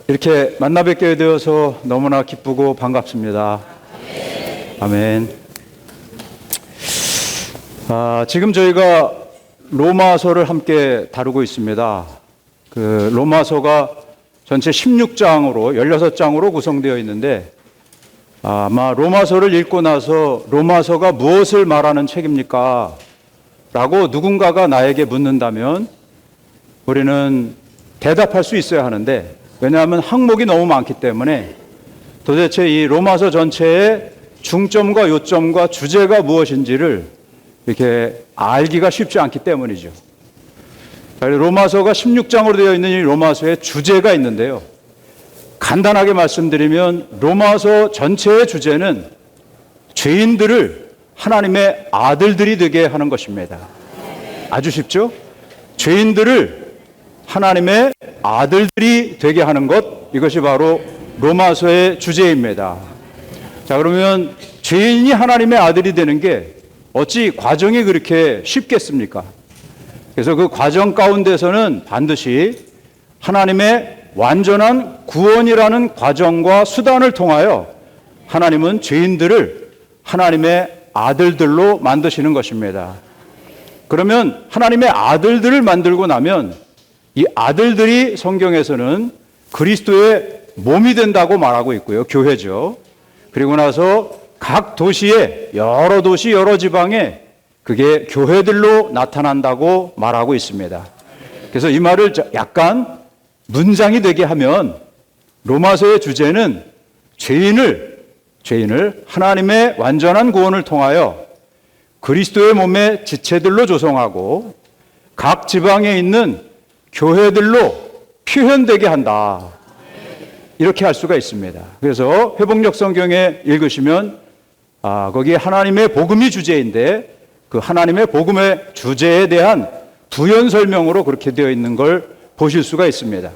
이렇게 만나 뵙게 되어서 너무나 기쁘고 반갑습니다. 아멘. 지금 저희가 로마서를 함께 다루고 있습니다. 그 로마서가 전체 16장으로 16장으로 구성되어 있는데 아마 로마서를 읽고 나서 로마서가 무엇을 말하는 책입니까? 라고 누군가가 나에게 묻는다면 우리는 대답할 수 있어야 하는데, 왜냐하면 항목이 너무 많기 때문에 도대체 이 로마서 전체의 중점과 요점과 주제가 무엇인지를 이렇게 알기가 쉽지 않기 때문이죠. 로마서가 16장으로 되어 있는 이 로마서의 주제가 있는데요. 간단하게 말씀드리면 로마서 전체의 주제는 죄인들을 하나님의 아들들이 되게 하는 것입니다. 아주 쉽죠? 죄인들을 하나님의 아들들이 되게 하는 것, 이것이 바로 로마서의 주제입니다. 자, 그러면 죄인이 하나님의 아들이 되는 게 어찌 과정이 그렇게 쉽겠습니까? 그래서 그 과정 가운데서는 반드시 하나님의 완전한 구원이라는 과정과 수단을 통하여 하나님은 죄인들을 하나님의 아들들로 만드시는 것입니다. 그러면 하나님의 아들들을 만들고 나면 이 아들들이 성경에서는 그리스도의 몸이 된다고 말하고 있고요. 교회죠. 그리고 나서 각 도시에, 여러 도시, 여러 지방에 그게 교회들로 나타난다고 말하고 있습니다. 그래서 이 말을 약간 문장이 되게 하면 로마서의 주제는 죄인을 하나님의 완전한 구원을 통하여 그리스도의 몸의 지체들로 조성하고 각 지방에 있는 교회들로 표현되게 한다. 이렇게 할 수가 있습니다. 그래서 회복력 성경에 읽으시면 거기에 하나님의 복음이 주제인데 그 하나님의 복음의 주제에 대한 부연 설명으로 그렇게 되어 있는 걸 보실 수가 있습니다.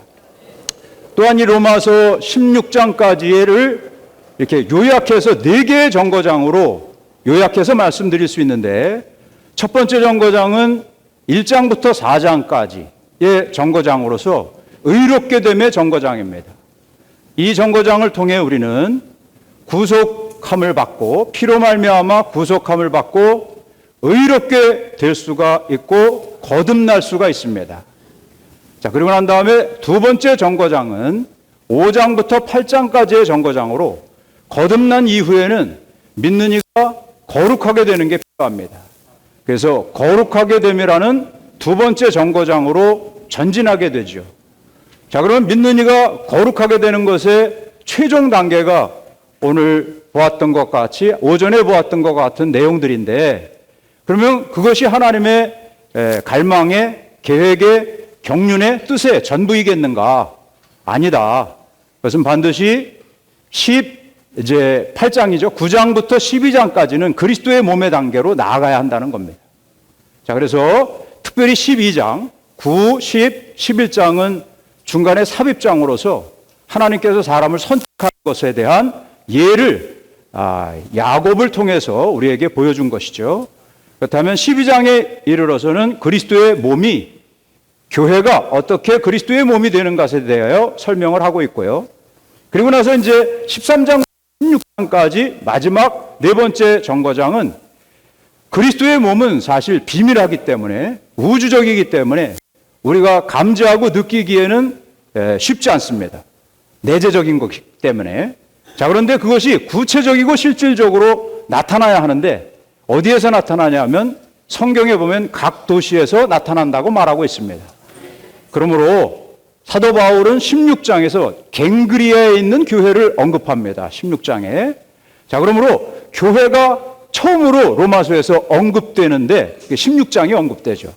또한 이 로마서 16장까지를 이렇게 요약해서 4개의 정거장으로 요약해서 말씀드릴 수 있는데, 첫 번째 정거장은 1장부터 4장까지의 정거장으로서 의롭게 됨의 정거장입니다. 이 정거장을 통해 우리는 구속함을 받고, 피로 말미암아 구속함을 받고 의롭게 될 수가 있고 거듭날 수가 있습니다. 자, 그리고 난 다음에 두 번째 정거장은 5장부터 8장까지의 정거장으로 거듭난 이후에는 믿는 이가 거룩하게 되는 게 필요합니다. 그래서 거룩하게 됨이라는 두 번째 정거장으로 전진하게 되죠. 자, 그러면 믿는 이가 거룩하게 되는 것의 최종 단계가 오늘 보았던 것 같이, 오전에 보았던 것 같은 내용들인데, 그러면 그것이 하나님의 갈망의, 계획의, 경륜의 뜻의 전부이겠는가? 아니다. 그것은 반드시 8장이죠. 9장부터 12장까지는 그리스도의 몸의 단계로 나아가야 한다는 겁니다. 자, 그래서 특별히 12장, 9, 10, 11장은 중간에 삽입장으로서 하나님께서 사람을 선택하는 것에 대한 예를 야곱을 통해서 우리에게 보여준 것이죠. 그렇다면 12장에 이르러서는 그리스도의 몸이, 교회가 어떻게 그리스도의 몸이 되는 것에 대하여 설명을 하고 있고요. 그리고 나서 이제 13장, 16장까지 마지막 네 번째 정거장은 그리스도의 몸은 사실 비밀하기 때문에, 우주적이기 때문에 우리가 감지하고 느끼기에는 쉽지 않습니다. 내재적인 것이기 때문에. 자, 그런데 그것이 구체적이고 실질적으로 나타나야 하는데, 어디에서 나타나냐면 성경에 보면 각 도시에서 나타난다고 말하고 있습니다. 그러므로 사도 바울은 16장에서 갱그리아에 있는 교회를 언급합니다. 16장에. 자, 그러므로 교회가 처음으로 로마서에서 언급되는데 16장이 언급되죠.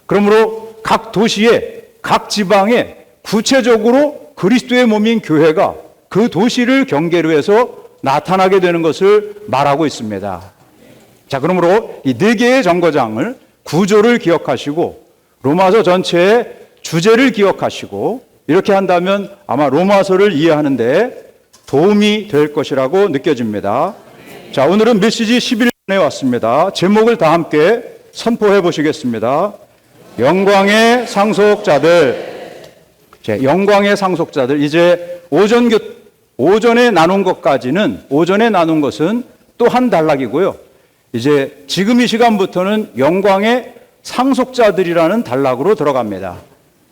그러므로 각 도시에, 각 지방에 구체적으로 그리스도의 몸인 교회가 그 도시를 경계로 해서 나타나게 되는 것을 말하고 있습니다. 자, 그러므로 이 4개의 정거장을, 구조를 기억하시고 로마서 전체의 주제를 기억하시고 이렇게 한다면 아마 로마서를 이해하는데 도움이 될 것이라고 느껴집니다. 자, 오늘은 메시지 11번에 왔습니다. 제목을 다 함께 선포해 보시겠습니다. 영광의 상속자들. 영광의 상속자들, 이제 오전에 나눈 것까지는, 오전에 나눈 것은 또 한 단락이고요. 이제 지금 이 시간부터는 영광의 상속자들이라는 단락으로 들어갑니다.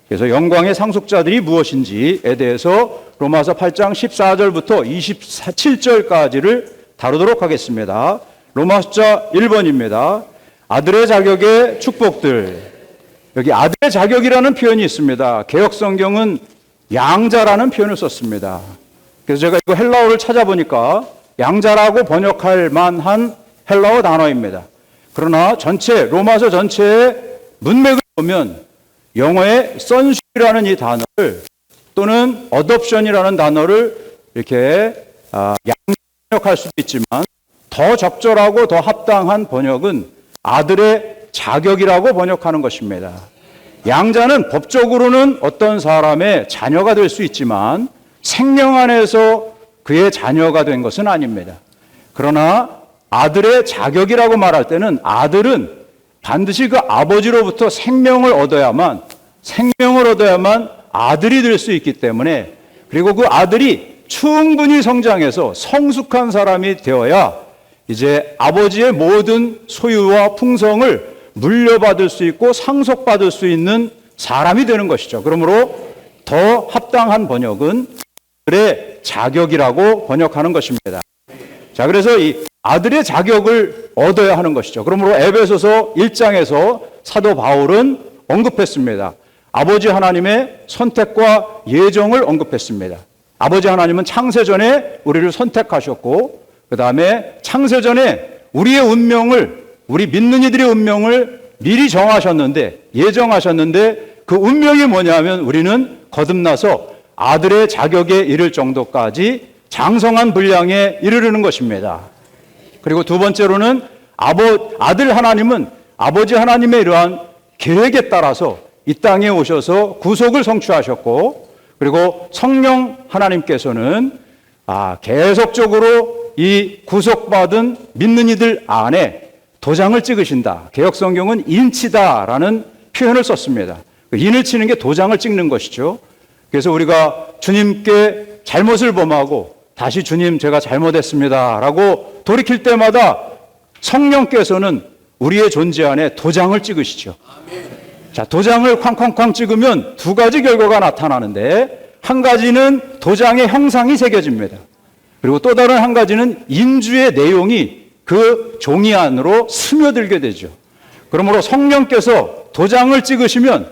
그래서 영광의 상속자들이 무엇인지에 대해서 로마서 8장 14절부터 27절까지를 다루도록 하겠습니다. 로마 숫자 1번입니다. 아들의 자격의 축복들. 여기 아들의 자격이라는 표현이 있습니다. 개역성경은 양자라는 표현을 썼습니다. 그래서 제가 이거 헬라어를 찾아보니까 양자라고 번역할 만한 헬라어 단어입니다. 그러나 로마서 전체의 문맥을 보면 영어의 sonship이라는 이 단어를 또는 adoption이라는 단어를 이렇게 양번역할 수도 있지만 더 적절하고 더 합당한 번역은 아들의 자격이라고 번역하는 것입니다. 양자는 법적으로는 어떤 사람의 자녀가 될 수 있지만 생명 안에서 그의 자녀가 된 것은 아닙니다. 그러나 아들의 자격이라고 말할 때는 아들은 반드시 그 아버지로부터 생명을 얻어야만 아들이 될 수 있기 때문에, 그리고 그 아들이 충분히 성장해서 성숙한 사람이 되어야 이제 아버지의 모든 소유와 풍성을 물려받을 수 있고 상속받을 수 있는 사람이 되는 것이죠. 그러므로 더 합당한 번역은 아들의 자격이라고 번역하는 것입니다. 자, 그래서 이 아들의 자격을 얻어야 하는 것이죠. 그러므로 에베소서 1장에서 사도 바울은 언급했습니다. 아버지 하나님의 선택과 예정을 언급했습니다. 아버지 하나님은 창세전에 우리를 선택하셨고, 그 다음에 창세전에 우리의 운명을, 우리 믿는 이들의 운명을 미리 정하셨는데, 예정하셨는데, 그 운명이 뭐냐면 우리는 거듭나서 아들의 자격에 이를 정도까지 장성한 분량에 이르르는 것입니다. 그리고 두 번째로는 아들 하나님은 아버지 하나님의 이러한 계획에 따라서 이 땅에 오셔서 구속을 성취하셨고, 그리고 성령 하나님께서는 계속적으로 이 구속받은 믿는 이들 안에 도장을 찍으신다. 개역성경은 인치다라는 표현을 썼습니다. 인을 치는 게 도장을 찍는 것이죠. 그래서 우리가 주님께 잘못을 범하고 다시 주님 제가 잘못했습니다 라고 돌이킬 때마다 성령께서는 우리의 존재 안에 도장을 찍으시죠. 자, 도장을 쾅쾅쾅 찍으면 두 가지 결과가 나타나는데, 한 가지는 도장의 형상이 새겨집니다. 그리고 또 다른 한 가지는 인주의 내용이 그 종이 안으로 스며들게 되죠. 그러므로 성령께서 도장을 찍으시면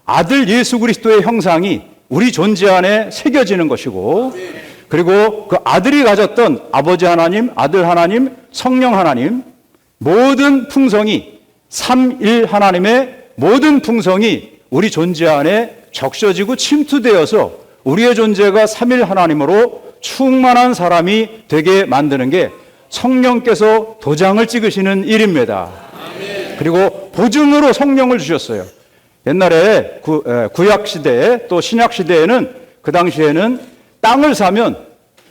아들 예수 그리스도의 형상이 우리 존재 안에 새겨지는 것이고, 그리고 그 아들이 가졌던 아버지 하나님, 아들 하나님, 성령 하나님, 모든 풍성이, 삼일 하나님의 모든 풍성이 우리 존재 안에 적셔지고 침투되어서 우리의 존재가 삼일 하나님으로 충만한 사람이 되게 만드는 게 성령께서 도장을 찍으시는 일입니다. 그리고 보증으로 성령을 주셨어요. 옛날에 구약 시대에 또 신약 시대에는, 그 당시에는 땅을 사면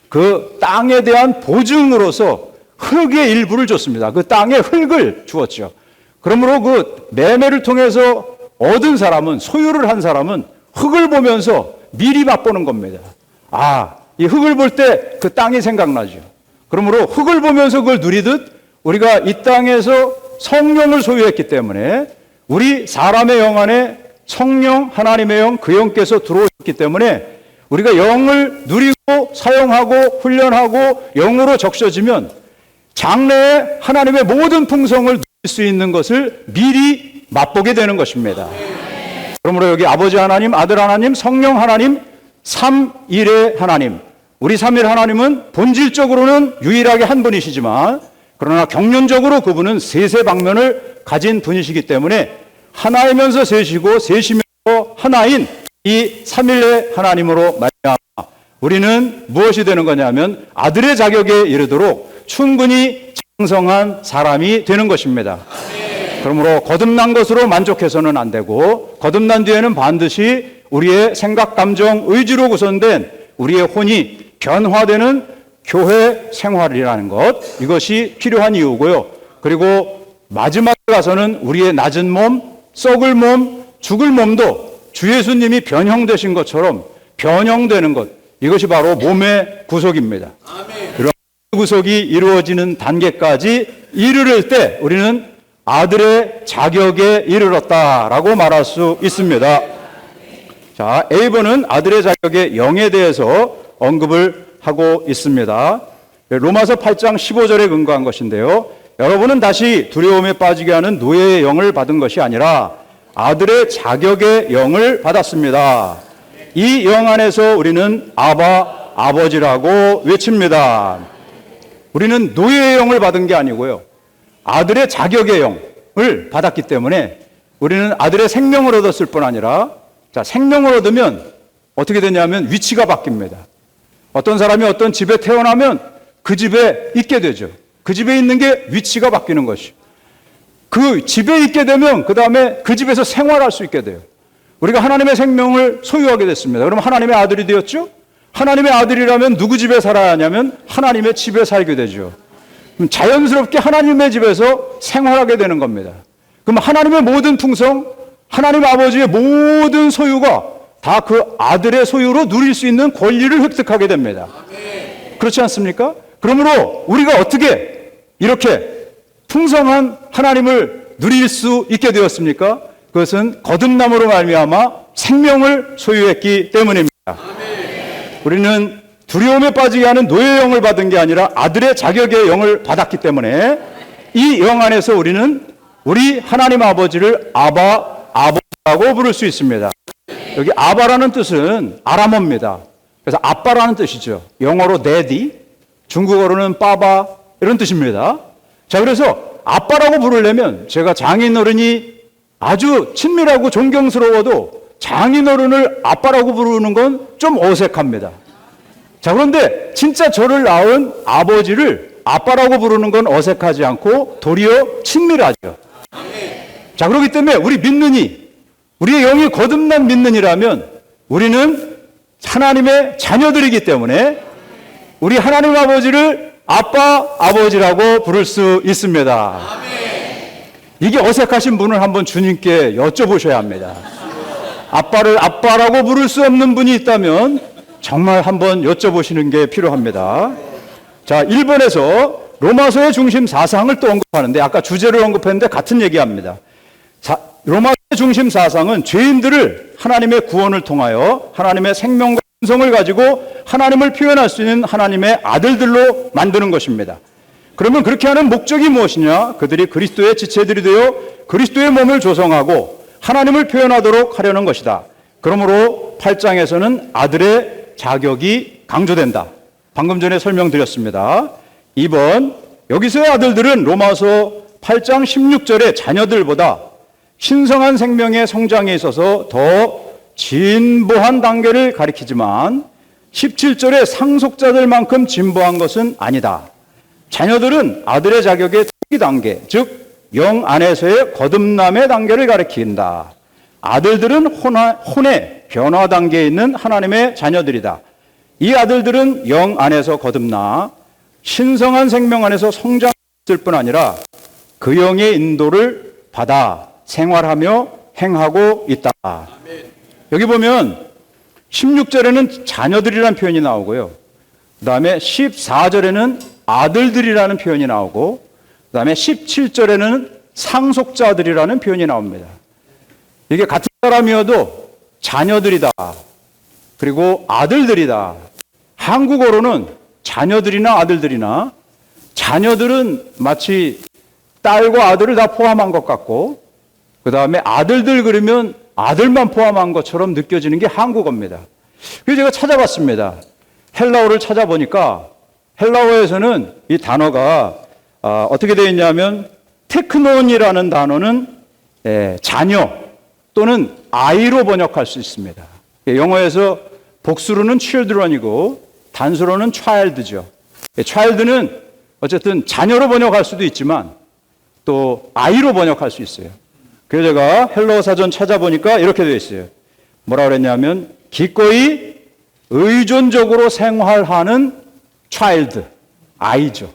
그 땅에 대한 보증으로서 흙의 일부를 줬습니다. 그 땅에 흙을 주었죠. 그러므로 그 매매를 통해서 얻은 사람은, 소유를 한 사람은 흙을 보면서 미리 맛보는 겁니다. 이 흙을 볼 때 그 땅이 생각나죠. 그러므로 흙을 보면서 그걸 누리듯 우리가 이 땅에서 성령을 소유했기 때문에, 우리 사람의 영 안에 성령, 하나님의 영, 그 영께서 들어오셨기 때문에 우리가 영을 누리고 사용하고 훈련하고 영으로 적셔지면 장래에 하나님의 모든 풍성을 누릴 수 있는 것을 미리 맛보게 되는 것입니다. 그러므로 여기 아버지 하나님, 아들 하나님, 성령 하나님, 삼일의 하나님, 우리 삼일 하나님은 본질적으로는 유일하게 한 분이시지만, 그러나 경륜적으로 그분은 세세 방면을 가진 분이시기 때문에 하나이면서 셋이고 셋이면서 하나인 이 삼일의 하나님으로 말미암아 우리는 무엇이 되는 거냐면 아들의 자격에 이르도록 충분히 장성한 사람이 되는 것입니다. 그러므로 거듭난 것으로 만족해서는 안 되고, 거듭난 뒤에는 반드시 우리의 생각, 감정, 의지로 구성된 우리의 혼이 변화되는 교회 생활이라는 것, 이것이 필요한 이유고요. 그리고 마지막에 가서는 우리의 낮은 몸, 썩을 몸, 죽을 몸도 주 예수님이 변형되신 것처럼 변형되는 것, 이것이 바로 몸의 구속입니다. 그런 구속이 이루어지는 단계까지 이르를 때 우리는 아들의 자격에 이르렀다라고 말할 수 있습니다. 자, A번은 아들의 자격의 영에 대해서 언급을 하고 있습니다. 로마서 8장 15절에 근거한 것인데요. 여러분은 다시 두려움에 빠지게 하는 노예의 영을 받은 것이 아니라 아들의 자격의 영을 받았습니다. 이 영 안에서 우리는 아바, 아버지라고 외칩니다. 우리는 노예의 영을 받은 게 아니고요. 아들의 자격의 영을 받았기 때문에 우리는 아들의 생명을 얻었을 뿐 아니라, 자, 생명을 얻으면 어떻게 되냐면 위치가 바뀝니다. 어떤 사람이 어떤 집에 태어나면 그 집에 있게 되죠. 그 집에 있는 게 위치가 바뀌는 것이죠. 그 집에 있게 되면 그 다음에 그 집에서 생활할 수 있게 돼요. 우리가 하나님의 생명을 소유하게 됐습니다. 그럼 하나님의 아들이 되었죠? 하나님의 아들이라면 누구 집에 살아야 하냐면 하나님의 집에 살게 되죠. 그럼 자연스럽게 하나님의 집에서 생활하게 되는 겁니다. 그럼 하나님의 모든 풍성, 하나님 아버지의 모든 소유가 다 그 아들의 소유로 누릴 수 있는 권리를 획득하게 됩니다. 그렇지 않습니까? 그러므로 우리가 어떻게 이렇게 풍성한 하나님을 누릴 수 있게 되었습니까? 그것은 거듭남으로 말미암아 생명을 소유했기 때문입니다. 우리는 두려움에 빠지게 하는 노예의 영을 받은 게 아니라 아들의 자격의 영을 받았기 때문에 이 영 안에서 우리는 우리 하나님 아버지를 아바, 아버지라고 부를 수 있습니다. 여기 아바라는 뜻은 아람어입니다. 그래서 아빠라는 뜻이죠. 영어로 daddy, 중국어로는 빠바, 이런 뜻입니다. 자, 그래서 아빠라고 부르려면 제가 장인어른이 아주 친밀하고 존경스러워도 장인어른을 아빠라고 부르는 건 좀 어색합니다. 자, 그런데 진짜 저를 낳은 아버지를 아빠라고 부르는 건 어색하지 않고 도리어 친밀하죠. 자, 그렇기 때문에 우리 믿는 이, 우리의 영이 거듭난 믿는이라면 우리는 하나님의 자녀들이기 때문에 우리 하나님 아버지를 아빠, 아버지라고 부를 수 있습니다. 이게 어색하신 분은 한번 주님께 여쭤보셔야 합니다. 아빠를 아빠라고 부를 수 없는 분이 있다면 정말 한번 여쭤보시는 게 필요합니다. 자, 1번에서 로마서의 중심 사상을 또 언급하는데 아까 주제를 언급했는데 같은 얘기합니다. 로마서의 중심 사상은 죄인들을 하나님의 구원을 통하여 하나님의 생명과 성을 가지고 하나님을 표현할 수 있는 하나님의 아들들로 만드는 것입니다. 그러면 그렇게 하는 목적이 무엇이냐? 그들이 그리스도의 지체들이 되어 그리스도의 몸을 조성하고 하나님을 표현하도록 하려는 것이다. 그러므로 8장에서는 아들의 자격이 강조된다. 방금 전에 설명드렸습니다. 2번, 여기서의 아들들은 로마서 8장 16절의 자녀들보다 신성한 생명의 성장에 있어서 더 진보한 단계를 가리키지만 17절의 상속자들만큼 진보한 것은 아니다. 자녀들은 아들의 자격의 초기 단계, 즉 영 안에서의 거듭남의 단계를 가리킨다. 아들들은 혼의 변화 단계에 있는 하나님의 자녀들이다. 이 아들들은 영 안에서 거듭나 신성한 생명 안에서 성장할 뿐 아니라 그 영의 인도를 받아 생활하며 행하고 있다. 여기 보면 16절에는 자녀들이라는 표현이 나오고요. 그 다음에 14절에는 아들들이라는 표현이 나오고 그 다음에 17절에는 상속자들이라는 표현이 나옵니다. 이게 같은 사람이어도 자녀들이다. 그리고 아들들이다. 한국어로는 자녀들이나 아들들이나 자녀들은 마치 딸과 아들을 다 포함한 것 같고 그 다음에 아들들 그러면 아들만 포함한 것처럼 느껴지는 게 한국어입니다. 그래서 제가 찾아봤습니다. 헬라어를 찾아보니까 헬라어에서는 이 단어가 어떻게 되어 있냐면 테크논이라는 단어는 자녀 또는 아이로 번역할 수 있습니다. 영어에서 복수로는 children이고 단수로는 child죠. child는 어쨌든 자녀로 번역할 수도 있지만 또 아이로 번역할 수 있어요. 그래서 제가 헬라어 사전 찾아보니까 이렇게 되어 있어요. 뭐라 그랬냐면 기꺼이 의존적으로 생활하는 child, 아이죠.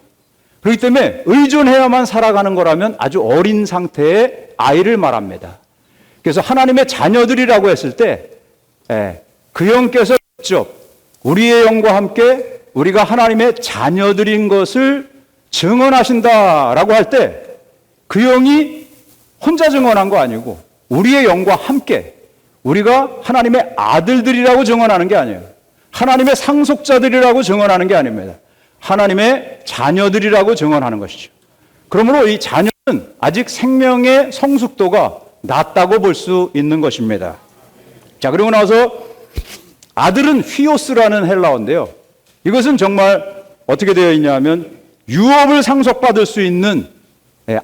그렇기 때문에 의존해야만 살아가는 거라면 아주 어린 상태의 아이를 말합니다. 그래서 하나님의 자녀들이라고 했을 때, 그 영께서 직접 우리의 영과 함께 우리가 하나님의 자녀들인 것을 증언하신다라고 할 때, 그 영이 혼자 증언한 거 아니고 우리의 영과 함께 우리가 하나님의 아들들이라고 증언하는 게 아니에요. 하나님의 상속자들이라고 증언하는 게 아닙니다. 하나님의 자녀들이라고 증언하는 것이죠. 그러므로 이 자녀는 아직 생명의 성숙도가 낮다고 볼 수 있는 것입니다. 자, 그리고 나서 아들은 휘오스라는 헬라어인데요. 이것은 정말 어떻게 되어 있냐면 유업을 상속받을 수 있는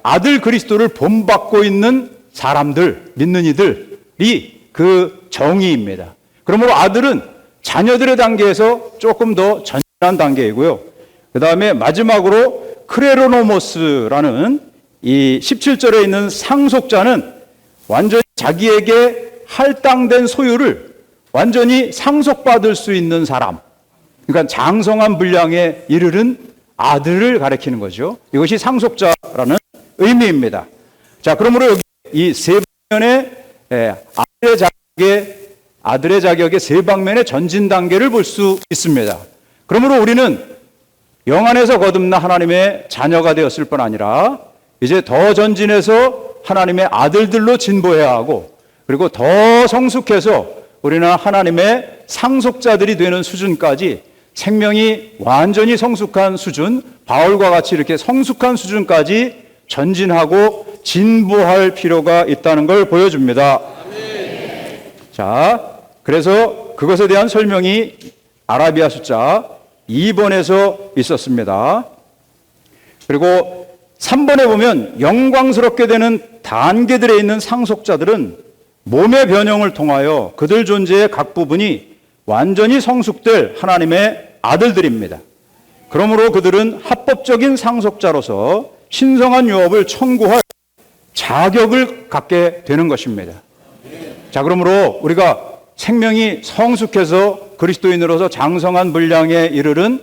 아들 그리스도를 본받고 있는 사람들, 믿는 이들이 그 정의입니다. 그러므로 아들은 자녀들의 단계에서 조금 더 전진한 단계이고요. 그 다음에 마지막으로 크레로노모스라는 이 17절에 있는 상속자는 완전히 자기에게 할당된 소유를 완전히 상속받을 수 있는 사람. 그러니까 장성한 분량에 이르는 아들을 가리키는 거죠. 이것이 상속자라는 의미입니다. 자, 그러므로 여기 이 세 방면의 아들의 자격의 세 방면의 전진 단계를 볼 수 있습니다. 그러므로 우리는 영 안에서 거듭나 하나님의 자녀가 되었을 뿐 아니라 이제 더 전진해서 하나님의 아들들로 진보해야 하고, 그리고 더 성숙해서 우리는 하나님의 상속자들이 되는 수준까지, 생명이 완전히 성숙한 수준, 바울과 같이 이렇게 성숙한 수준까지 전진하고 진보할 필요가 있다는 걸 보여줍니다. 아멘. 자, 그래서 그것에 대한 설명이 아라비아 숫자 2번에서 있었습니다. 그리고 3번에 보면 영광스럽게 되는 단계들에 있는 상속자들은 몸의 변형을 통하여 그들 존재의 각 부분이 완전히 성숙될 하나님의 아들들입니다. 그러므로 그들은 합법적인 상속자로서 신성한 유업을 청구할 자격을 갖게 되는 것입니다. 자, 그러므로 우리가 생명이 성숙해서 그리스도인으로서 장성한 분량에 이르는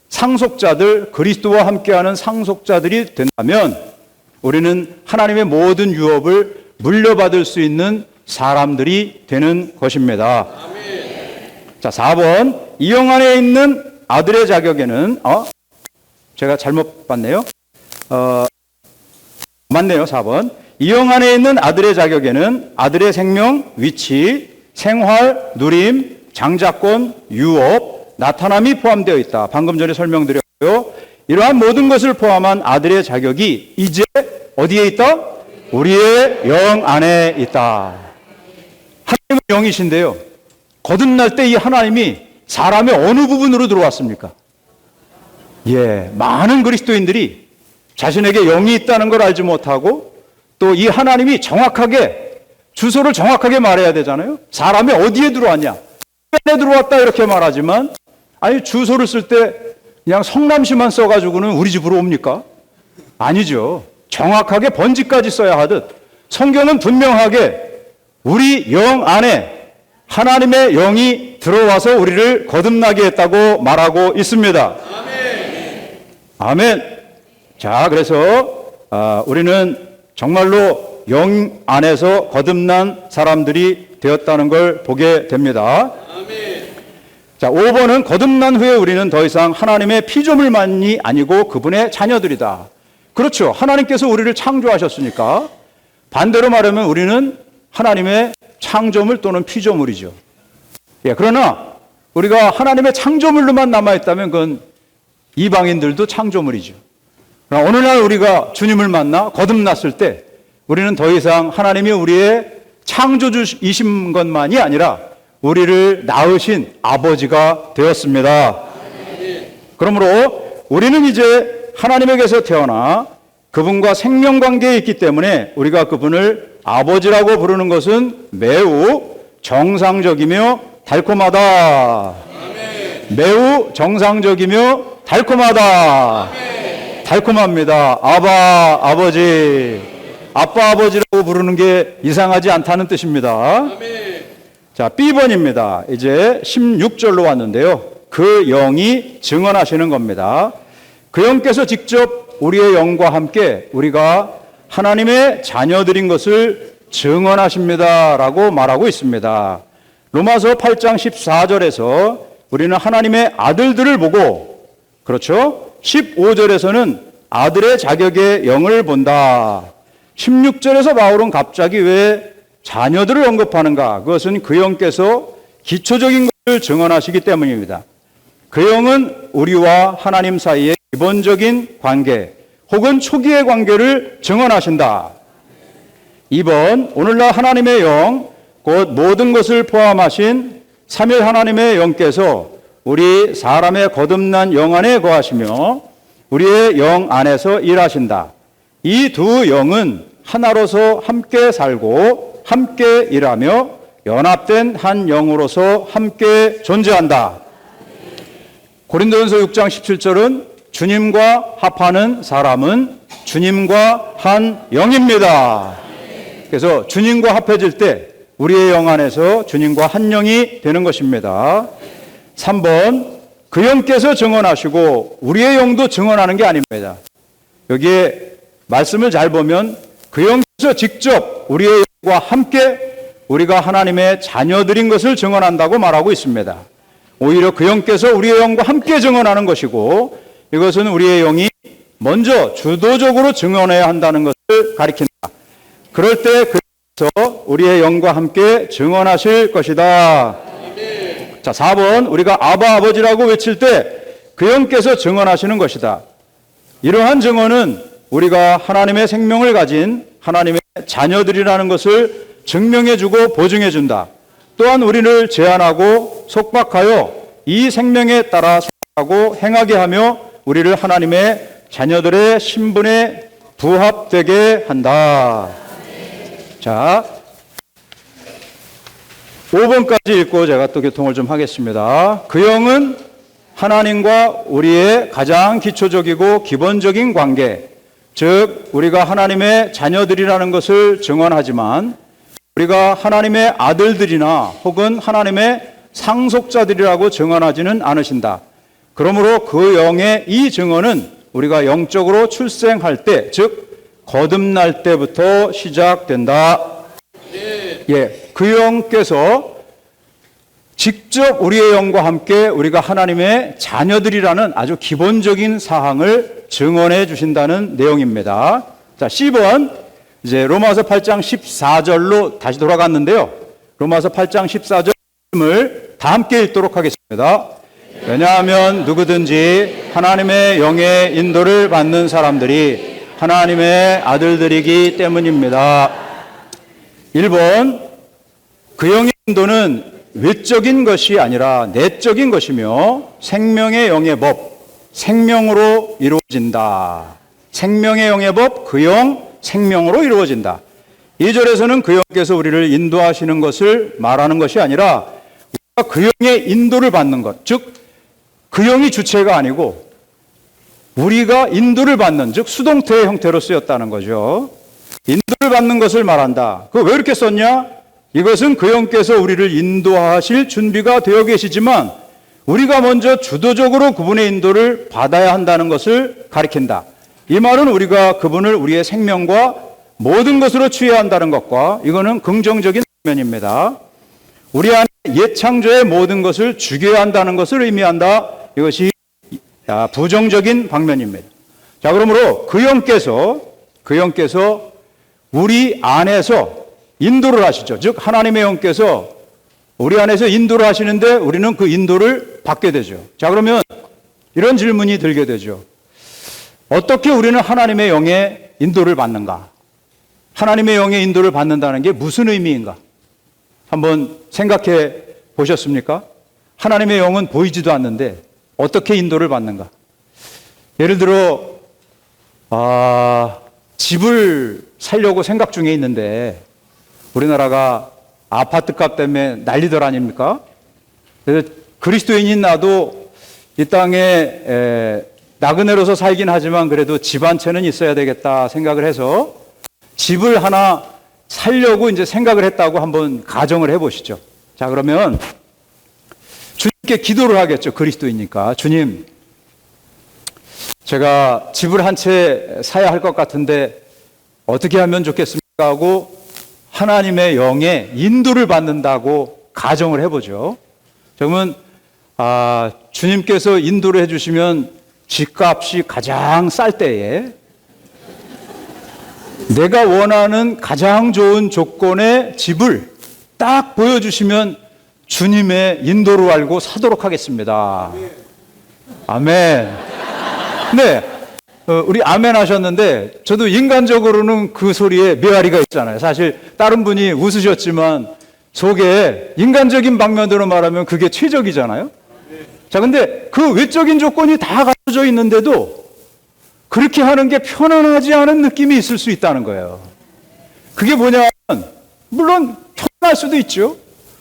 상속자들, 그리스도와 함께하는 상속자들이 된다면 우리는 하나님의 모든 유업을 물려받을 수 있는 사람들이 되는 것입니다. 자, 4번. 이 영 안에 있는 아들의 자격에는, 제가 잘못 봤네요. 맞네요. 4번. 이 영 안에 있는 아들의 자격에는 아들의 생명, 위치, 생활, 누림, 장자권, 유업, 나타남이 포함되어 있다. 방금 전에 설명드렸고요. 이러한 모든 것을 포함한 아들의 자격이 이제 어디에 있다? 우리의 영 안에 있다. 하나님은 영이신데요. 거듭날 때 이 하나님이 사람의 어느 부분으로 들어왔습니까? 많은 그리스도인들이 자신에게 영이 있다는 걸 알지 못하고, 또 이 하나님이 정확하게 주소를 정확하게 말해야 되잖아요. 사람이 어디에 들어왔냐? 에 들어왔다 이렇게 말하지만, 아니 주소를 쓸 때 그냥 성남시만 써가지고는 우리 집으로 옵니까? 아니죠. 정확하게 번지까지 써야 하듯 성경은 분명하게 우리 영 안에 하나님의 영이 들어와서 우리를 거듭나게 했다고 말하고 있습니다. 아멘. 아멘. 자, 그래서 우리는 정말로 영 안에서 거듭난 사람들이 되었다는 걸 보게 됩니다. 아멘. 자, 5번은 거듭난 후에 우리는 더 이상 하나님의 피조물만이 아니고 그분의 자녀들이다. 그렇죠. 하나님께서 우리를 창조하셨으니까 반대로 말하면 우리는 하나님의 창조물 또는 피조물이죠. 그러나 우리가 하나님의 창조물로만 남아있다면 그건 이방인들도 창조물이죠. 그러나 어느 날 우리가 주님을 만나 거듭났을 때 우리는 더 이상 하나님이 우리의 창조주이신 것만이 아니라 우리를 낳으신 아버지가 되었습니다. 그러므로 우리는 이제 하나님에게서 태어나 그분과 생명관계에 있기 때문에 우리가 그분을 아버지라고 부르는 것은 매우 정상적이며 달콤하다. 아멘. 매우 정상적이며 달콤하다. 아멘. 달콤합니다. 아버지. 아빠, 아버지라고 부르는 게 이상하지 않다는 뜻입니다. 아멘. 자, B번입니다. 이제 16절로 왔는데요. 그 영이 증언하시는 겁니다. 그 영께서 직접 우리의 영과 함께 우리가 하나님의 자녀들인 것을 증언하십니다라고 말하고 있습니다. 로마서 8장 14절에서 우리는 하나님의 아들들을 보고, 그렇죠? 15절에서는 아들의 자격의 영을 본다. 16절에서 바울은 갑자기 왜 자녀들을 언급하는가? 그것은 그 영께서 기초적인 것을 증언하시기 때문입니다. 그 영은 우리와 하나님 사이의 기본적인 관계 혹은 초기의 관계를 증언하신다. 2번, 오늘날 하나님의 영, 곧 모든 것을 포함하신 삼위 하나님의 영께서 우리 사람의 거듭난 영 안에 거하시며 우리의 영 안에서 일하신다. 이 두 영은 하나로서 함께 살고 함께 일하며 연합된 한 영으로서 함께 존재한다. 고린도전서 6장 17절은 주님과 합하는 사람은 주님과 한 영입니다. 그래서 주님과 합해질 때 우리의 영 안에서 주님과 한 영이 되는 것입니다. 3번, 그 영께서 증언하시고 우리의 영도 증언하는 게 아닙니다. 여기에 말씀을 잘 보면 그 영께서 직접 우리의 영과 함께 우리가 하나님의 자녀들인 것을 증언한다고 말하고 있습니다. 오히려 그 영께서 우리의 영과 함께 증언하는 것이고, 이것은 우리의 영이 먼저 주도적으로 증언해야 한다는 것을 가리킨다. 그럴 때 그래서 우리의 영과 함께 증언하실 것이다. 자, 4번, 우리가 아바 아버지라고 외칠 때 그 영께서 증언하시는 것이다. 이러한 증언은 우리가 하나님의 생명을 가진 하나님의 자녀들이라는 것을 증명해주고 보증해준다. 또한 우리를 제한하고 속박하여 이 생명에 따라 살아가고 행하게 하며 우리를 하나님의 자녀들의 신분에 부합되게 한다. 자, 5번까지 읽고 제가 또 교통을 좀 하겠습니다. 그 영은 하나님과 우리의 가장 기초적이고 기본적인 관계, 즉 우리가 하나님의 자녀들이라는 것을 증언하지만 우리가 하나님의 아들들이나 혹은 하나님의 상속자들이라고 증언하지는 않으신다. 그러므로 그 영의 이 증언은 우리가 영적으로 출생할 때, 즉 거듭날 때부터 시작된다. 예, 그 영께서 직접 우리의 영과 함께 우리가 하나님의 자녀들이라는 아주 기본적인 사항을 증언해 주신다는 내용입니다. 자, 10번, 이제 로마서 8장 14절로 다시 돌아갔는데요. 로마서 8장 14절을 다 함께 읽도록 하겠습니다. 왜냐하면 누구든지 하나님의 영의 인도를 받는 사람들이 하나님의 아들들이기 때문입니다. 1번, 그 영의 인도는 외적인 것이 아니라 내적인 것이며 생명의 영의 법, 생명으로 이루어진다. 생명의 영의 법, 그 영, 생명으로 이루어진다. 2절에서는 그 영께서 우리를 인도하시는 것을 말하는 것이 아니라 우리가 그 영의 인도를 받는 것, 즉 그 영이 주체가 아니고 우리가 인도를 받는, 즉 수동태의 형태로 쓰였다는 거죠. 인도를 받는 것을 말한다. 그거 왜 이렇게 썼냐? 이것은 그 영께서 우리를 인도하실 준비가 되어 계시지만 우리가 먼저 주도적으로 그분의 인도를 받아야 한다는 것을 가리킨다. 이 말은 우리가 그분을 우리의 생명과 모든 것으로 취해야 한다는 것과, 이거는 긍정적인 면입니다. 우리 안에 옛 창조의 모든 것을 죽여야 한다는 것을 의미한다. 이것이 부정적인 방면입니다. 자, 그러므로 그 영께서 우리 안에서 인도를 하시죠. 즉 하나님의 영께서 우리 안에서 인도를 하시는데 우리는 그 인도를 받게 되죠. 자, 그러면 이런 질문이 들게 되죠. 어떻게 우리는 하나님의 영의 인도를 받는가? 하나님의 영의 인도를 받는다는 게 무슨 의미인가? 한번 생각해 보셨습니까? 하나님의 영은 보이지도 않는데 어떻게 인도를 받는가? 예를 들어 집을 살려고 생각 중에 있는데 우리나라가 아파트값 때문에 난리들 아닙니까? 그래서 그리스도인인 나도 이 땅에 나그네로서 살긴 하지만 그래도 집 한 채는 있어야 되겠다 생각을 해서 집을 하나 살려고 이제 생각을 했다고 한번 가정을 해보시죠. 자, 그러면 주님께 기도를 하겠죠. 그리스도이니까. 주님, 제가 집을 한 채 사야 할 것 같은데 어떻게 하면 좋겠습니까? 하고 하나님의 영의 인도를 받는다고 가정을 해보죠. 그러면 주님께서 인도를 해주시면 집값이 가장 쌀 때에 내가 원하는 가장 좋은 조건의 집을 딱 보여주시면 주님의 인도로 알고 사도록 하겠습니다. 아멘. 네, 우리 아멘 하셨는데 저도 인간적으로는 그 소리에 메아리가 있잖아요. 사실 다른 분이 웃으셨지만 속에 인간적인 방면으로 말하면 그게 최적이잖아요. 자, 근데 그 외적인 조건이 다 갖춰져 있는데도 그렇게 하는 게 편안하지 않은 느낌이 있을 수 있다는 거예요. 그게 뭐냐면 물론 편안할 수도 있죠.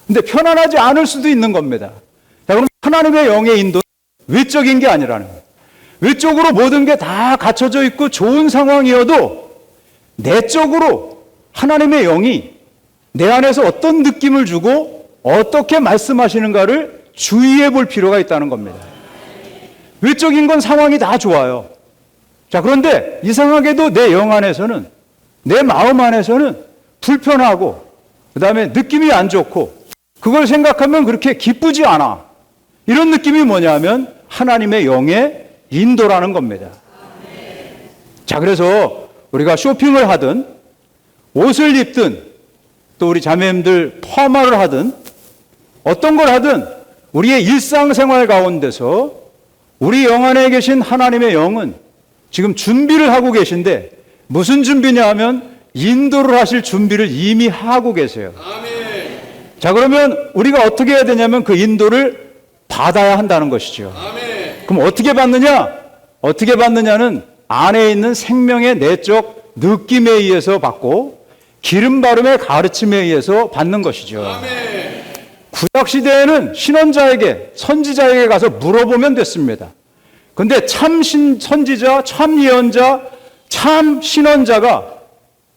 근데 편안하지 않을 수도 있는 겁니다. 자, 그럼 하나님의 영의 인도는 외적인 게 아니라는 거예요. 외적으로 모든 게 다 갖춰져 있고 좋은 상황이어도 내적으로 하나님의 영이 내 안에서 어떤 느낌을 주고 어떻게 말씀하시는가를 주의해 볼 필요가 있다는 겁니다. 외적인 건 상황이 다 좋아요. 자, 그런데 이상하게도 내 영 안에서는, 내 마음 안에서는 불편하고 그 다음에 느낌이 안 좋고 그걸 생각하면 그렇게 기쁘지 않아. 이런 느낌이 뭐냐면 하나님의 영의 인도라는 겁니다. 자, 그래서 우리가 쇼핑을 하든 옷을 입든 또 우리 자매님들 퍼마를 하든 어떤 걸 하든 우리의 일상생활 가운데서 우리 영 안에 계신 하나님의 영은 지금 준비를 하고 계신데 무슨 준비냐 하면 인도를 하실 준비를 이미 하고 계세요. 아멘. 자, 그러면 우리가 어떻게 해야 되냐면 그 인도를 받아야 한다는 것이죠. 아멘. 그럼 어떻게 받느냐? 어떻게 받느냐는 안에 있는 생명의 내적 느낌에 의해서 받고 기름 바름의 가르침에 의해서 받는 것이죠. 아멘. 구약 시대에는 신원자에게 선지자에게 가서 물어보면 됐습니다. 근데 참 선지자, 참 예언자, 참 신원자가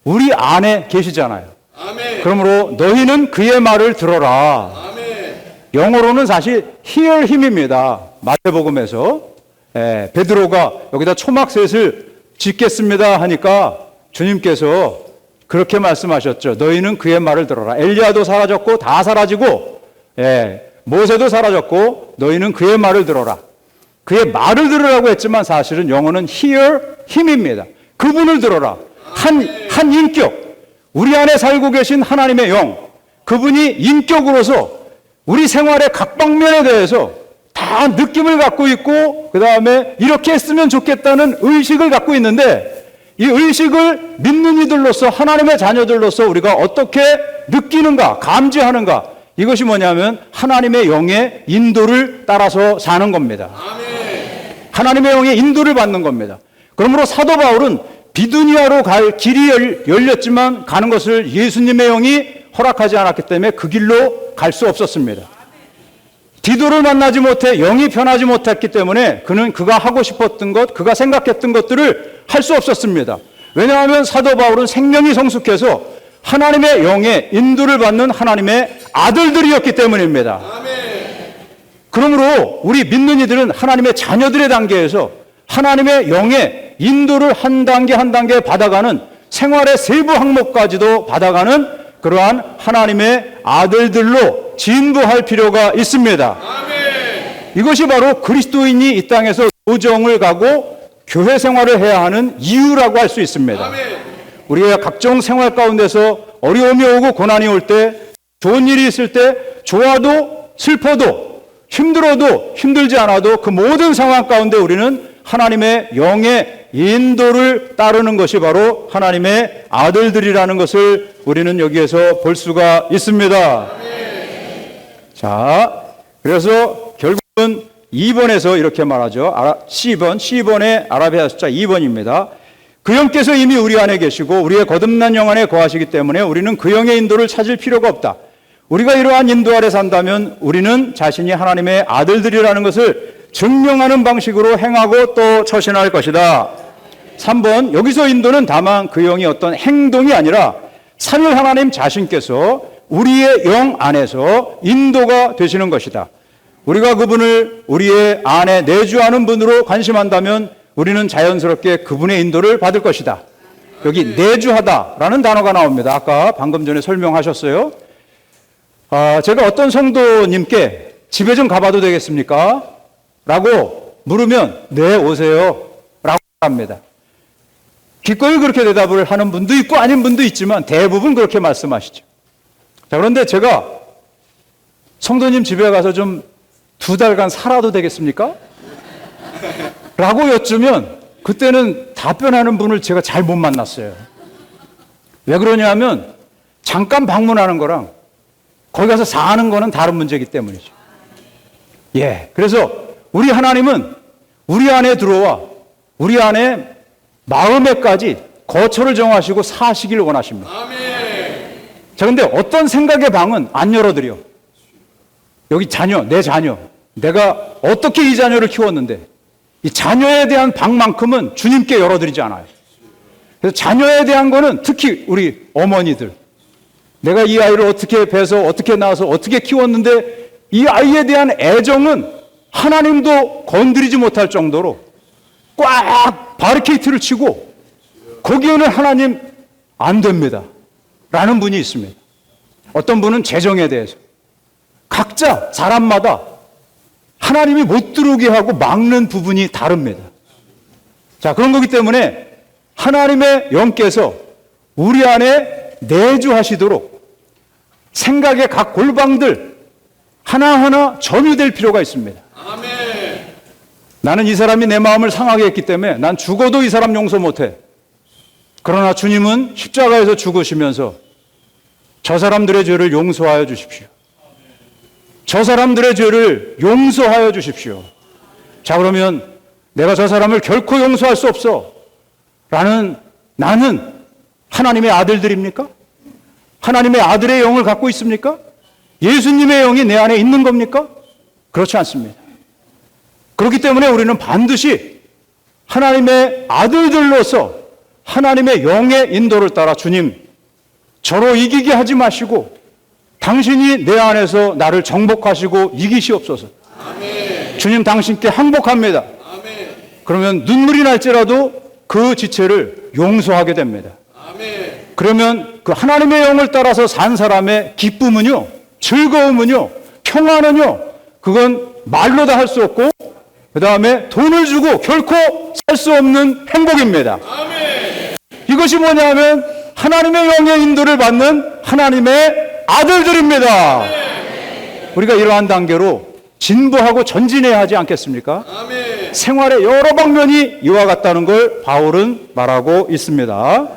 우리 안에 계시잖아요. 아멘. 그러므로 너희는 그의 말을 들어라. 아멘. 영어로는 사실 hear him입니다. 마태복음에서 베드로가 여기다 초막셋을 짓겠습니다 하니까 주님께서 그렇게 말씀하셨죠. 너희는 그의 말을 들어라. 엘리야도 사라졌고 다 사라지고 모세도 사라졌고 너희는 그의 말을 들어라. 그의 말을 들으라고 했지만 사실은 영어는 hear him입니다. 그분을 들어라. 한 인격, 우리 안에 살고 계신 하나님의 영, 그분이 인격으로서 우리 생활의 각 방면에 대해서 다 느낌을 갖고 있고 그 다음에 이렇게 했으면 좋겠다는 의식을 갖고 있는데 이 의식을 믿는 이들로서 하나님의 자녀들로서 우리가 어떻게 느끼는가, 감지하는가, 이것이 뭐냐면 하나님의 영의 인도를 따라서 사는 겁니다. 아멘. 하나님의 영의 인도를 받는 겁니다. 그러므로 사도 바울은 비두니아로 갈 길이 열렸지만 가는 것을 예수님의 영이 허락하지 않았기 때문에 그 길로 갈 수 없었습니다. 디도를 만나지 못해 영이 편하지 못했기 때문에 그는 그가 하고 싶었던 것, 그가 생각했던 것들을 할 수 없었습니다. 왜냐하면 사도 바울은 생명이 성숙해서 하나님의 영의 인도를 받는 하나님의 아들들이었기 때문입니다. 그러므로 우리 믿는 이들은 하나님의 자녀들의 단계에서 하나님의 영의 인도를 한 단계 한 단계 받아가는 생활의 세부 항목까지도 받아가는 그러한 하나님의 아들들로 진부할 필요가 있습니다. 아멘. 이것이 바로 그리스도인이 이 땅에서 도정을 가고 교회 생활을 해야 하는 이유라고 할 수 있습니다. 아멘. 우리가 각종 생활 가운데서 어려움이 오고 고난이 올 때, 좋은 일이 있을 때, 좋아도 슬퍼도 힘들어도 힘들지 않아도 그 모든 상황 가운데 우리는 하나님의 영의 인도를 따르는 것이 바로 하나님의 아들들이라는 것을 우리는 여기에서 볼 수가 있습니다. 자, 그래서 결국은 2번에서 이렇게 말하죠. C번의 아라비아 숫자 2번입니다. 그 영께서 이미 우리 안에 계시고 우리의 거듭난 영 안에 거하시기 때문에 우리는 그 영의 인도를 찾을 필요가 없다. 우리가 이러한 인도 아래 산다면 우리는 자신이 하나님의 아들들이라는 것을 증명하는 방식으로 행하고 또 처신할 것이다. 3번, 여기서 인도는 다만 그 영이 어떤 행동이 아니라 삼위 하나님 자신께서 우리의 영 안에서 인도가 되시는 것이다. 우리가 그분을 우리의 안에 내주하는 분으로 관심한다면 우리는 자연스럽게 그분의 인도를 받을 것이다. 여기 내주하다라는 단어가 나옵니다. 아까 방금 전에 설명하셨어요. 제가 어떤 성도님께 집에 좀 가봐도 되겠습니까? 라고 물으면 네, 오세요 라고 합니다. 기꺼이 그렇게 대답을 하는 분도 있고 아닌 분도 있지만 대부분 그렇게 말씀하시죠. 자, 그런데 제가 성도님 집에 가서 좀 2달간 살아도 되겠습니까? 라고 여쭈면 그때는 답변하는 분을 제가 잘 못 만났어요. 왜 그러냐면 잠깐 방문하는 거랑 거기 가서 사는 거는 다른 문제이기 때문이죠. 예. 그래서 우리 하나님은 우리 안에 들어와 우리 안에 마음에까지 거처를 정하시고 사시길 원하십니다. 자, 근데 어떤 생각의 방은 안 열어드려. 여기 자녀, 내 자녀. 내가 어떻게 이 자녀를 키웠는데 이 자녀에 대한 방만큼은 주님께 열어드리지 않아요. 그래서 자녀에 대한 거는 특히 우리 어머니들. 내가 이 아이를 어떻게 배서 어떻게 낳아서 어떻게 키웠는데 이 아이에 대한 애정은 하나님도 건드리지 못할 정도로 꽉 바리케이트를 치고 거기에는 하나님 안 됩니다 라는 분이 있습니다. 어떤 분은 재정에 대해서 각자 사람마다 하나님이 못 들어오게 하고 막는 부분이 다릅니다. 자, 그런 거기 때문에 하나님의 영께서 우리 안에 내주하시도록 생각의 각 골방들 하나하나 점유될 필요가 있습니다. 아멘. 나는 이 사람이 내 마음을 상하게 했기 때문에 난 죽어도 이 사람 용서 못해. 그러나 주님은 십자가에서 죽으시면서 저 사람들의 죄를 용서하여 주십시오. 저 사람들의 죄를 용서하여 주십시오. 자, 그러면 내가 저 사람을 결코 용서할 수 없어 라는 나는 하나님의 아들들입니까? 하나님의 아들의 영을 갖고 있습니까? 예수님의 영이 내 안에 있는 겁니까? 그렇지 않습니다. 그렇기 때문에 우리는 반드시 하나님의 아들들로서 하나님의 영의 인도를 따라 주님, 저로 이기게 하지 마시고 당신이 내 안에서 나를 정복하시고 이기시옵소서. 아멘. 주님, 당신께 항복합니다. 아멘. 그러면 눈물이 날지라도 그 지체를 용서하게 됩니다. 아멘. 그러면 그 하나님의 영을 따라서 산 사람의 기쁨은요, 즐거움은요, 평안은요, 그건 말로 다 할 수 없고 그 다음에 돈을 주고 결코 살 수 없는 행복입니다. 아멘. 이것이 뭐냐면 하나님의 영의 인도를 받는 하나님의 아들들입니다. 아멘. 우리가 이러한 단계로 진보하고 전진해야 하지 않겠습니까? 아멘. 생활의 여러 방면이 이와 같다는 걸 바울은 말하고 있습니다.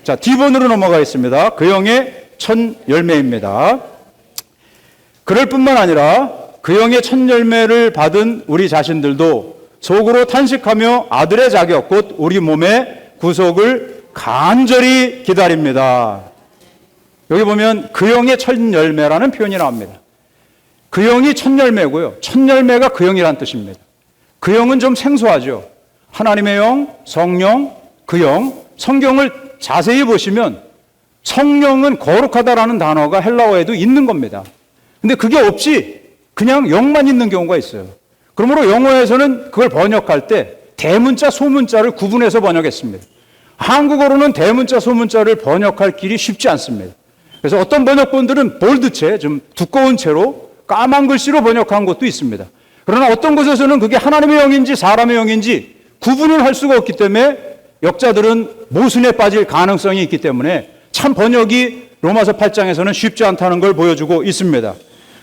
자, D번으로 넘어가겠습니다. 그 영의 첫 열매입니다. 그럴 뿐만 아니라 그 영의 첫 열매를 받은 우리 자신들도 속으로 탄식하며 아들의 자격 곧 우리 몸의 구속을 간절히 기다립니다. 여기 보면 그 영의 첫 열매라는 표현이 나옵니다. 그 영이 첫 열매고요. 첫 열매가 그 영이란 뜻입니다. 그 영은 좀 생소하죠. 하나님의 영, 성령, 그 영. 성경을 자세히 보시면 성령은 거룩하다라는 단어가 헬라어에도 있는 겁니다. 근데 그게 없이 그냥 영만 있는 경우가 있어요. 그러므로 영어에서는 그걸 번역할 때 대문자, 소문자를 구분해서 번역했습니다. 한국어로는 대문자, 소문자를 번역할 길이 쉽지 않습니다. 그래서 어떤 번역본들은 볼드체, 좀 두꺼운 채로 까만 글씨로 번역한 것도 있습니다. 그러나 어떤 곳에서는 그게 하나님의 영인지 사람의 영인지 구분을 할 수가 없기 때문에 역자들은 모순에 빠질 가능성이 있기 때문에 참 번역이 로마서 8장에서는 쉽지 않다는 걸 보여주고 있습니다.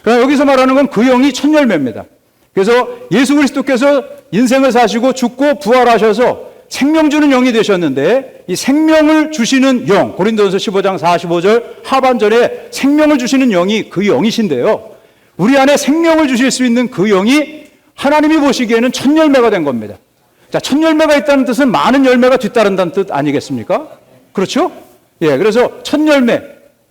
그러나 여기서 말하는 건 그 영이 첫 열매입니다. 그래서 예수 그리스도께서 인생을 사시고 죽고 부활하셔서 생명 주는 영이 되셨는데 이 생명을 주시는 영, 고린도전서 15장 45절 하반절에 생명을 주시는 영이 그 영이신데요. 우리 안에 생명을 주실 수 있는 그 영이 하나님이 보시기에는 첫 열매가 된 겁니다. 자, 첫 열매가 있다는 뜻은 많은 열매가 뒤따른다는 뜻 아니겠습니까? 그렇죠? 예, 그래서 첫 열매,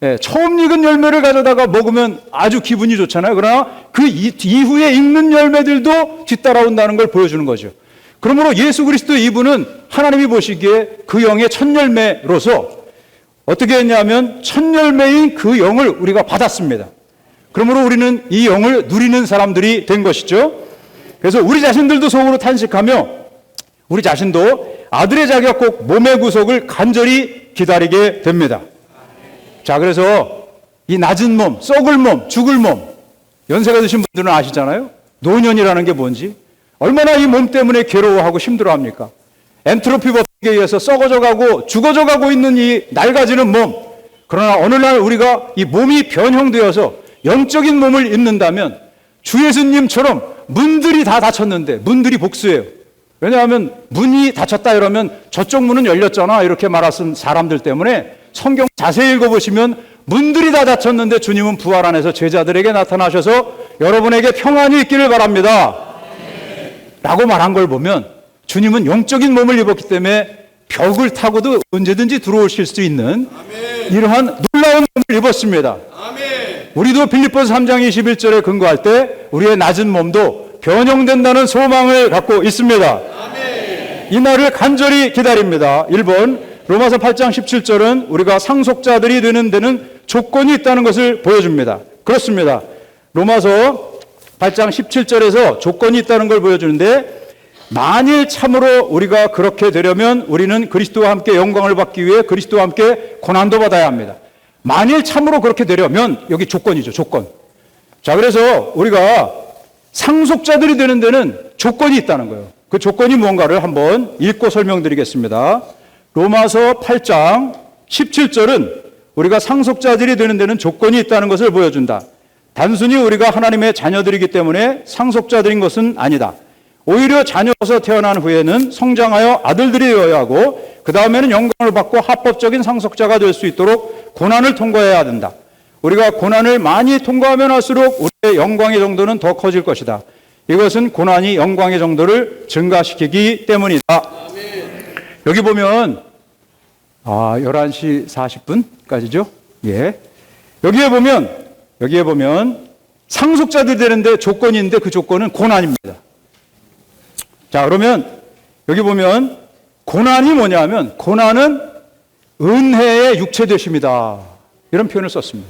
예, 처음 익은 열매를 가져다가 먹으면 아주 기분이 좋잖아요. 그러나 그 이후에 익는 열매들도 뒤따라온다는 걸 보여주는 거죠. 그러므로 예수 그리스도 이분은 하나님이 보시기에 그 영의 첫 열매로서 어떻게 했냐면 첫 열매인 그 영을 우리가 받았습니다. 그러므로 우리는 이 영을 누리는 사람들이 된 것이죠. 그래서 우리 자신들도 속으로 탄식하며 우리 자신도 아들의 자격 꼭 몸의 구속을 간절히 기다리게 됩니다. 자, 그래서 이 낮은 몸, 썩을 몸, 죽을 몸, 연세가 드신 분들은 아시잖아요. 노년이라는 게 뭔지, 얼마나 이 몸 때문에 괴로워하고 힘들어합니까? 엔트로피 법칙에 의해서 썩어져 가고 죽어져 가고 있는 이 낡아지는 몸. 그러나 어느 날 우리가 이 몸이 변형되어서 영적인 몸을 입는다면 주 예수님처럼 문들이 다 닫혔는데 문들이 복수예요. 왜냐하면 문이 닫혔다 이러면 저쪽 문은 열렸잖아 이렇게 말하는 사람들 때문에 성경 자세히 읽어보시면 문들이 다 닫혔는데 주님은 부활 안에서 제자들에게 나타나셔서 여러분에게 평안이 있기를 바랍니다 라고 말한 걸 보면 주님은 영적인 몸을 입었기 때문에 벽을 타고도 언제든지 들어오실 수 있는 이러한 놀라운 몸을 입었습니다. 우리도 빌립보서 3장 21절에 근거할 때 우리의 낮은 몸도 변형된다는 소망을 갖고 있습니다. 이 날을 간절히 기다립니다. 1번 로마서 8장 17절은 우리가 상속자들이 되는 데는 조건이 있다는 것을 보여줍니다. 그렇습니다. 로마서 8장 17절에서 조건이 있다는 걸 보여주는데 만일 참으로 우리가 그렇게 되려면 우리는 그리스도와 함께 영광을 받기 위해 그리스도와 함께 고난도 받아야 합니다. 만일 참으로 그렇게 되려면 여기 조건이죠. 조건. 자, 그래서 우리가 상속자들이 되는 데는 조건이 있다는 거예요. 그 조건이 뭔가를 한번 읽고 설명드리겠습니다. 로마서 8장 17절은 우리가 상속자들이 되는 데는 조건이 있다는 것을 보여준다. 단순히 우리가 하나님의 자녀들이기 때문에 상속자들인 것은 아니다. 오히려 자녀로서 태어난 후에는 성장하여 아들들이 되어야 하고 그 다음에는 영광을 받고 합법적인 상속자가 될 수 있도록 고난을 통과해야 된다. 우리가 고난을 많이 통과하면 할수록 우리의 영광의 정도는 더 커질 것이다. 이것은 고난이 영광의 정도를 증가시키기 때문이다. 여기 보면 11시 40분까지죠? 예. 여기에 보면 상속자들이 되는데 조건이 있는데 그 조건은 고난입니다. 자, 그러면 여기 보면 고난이 뭐냐면 고난은 은혜의 육체되심이다. 이런 표현을 썼습니다.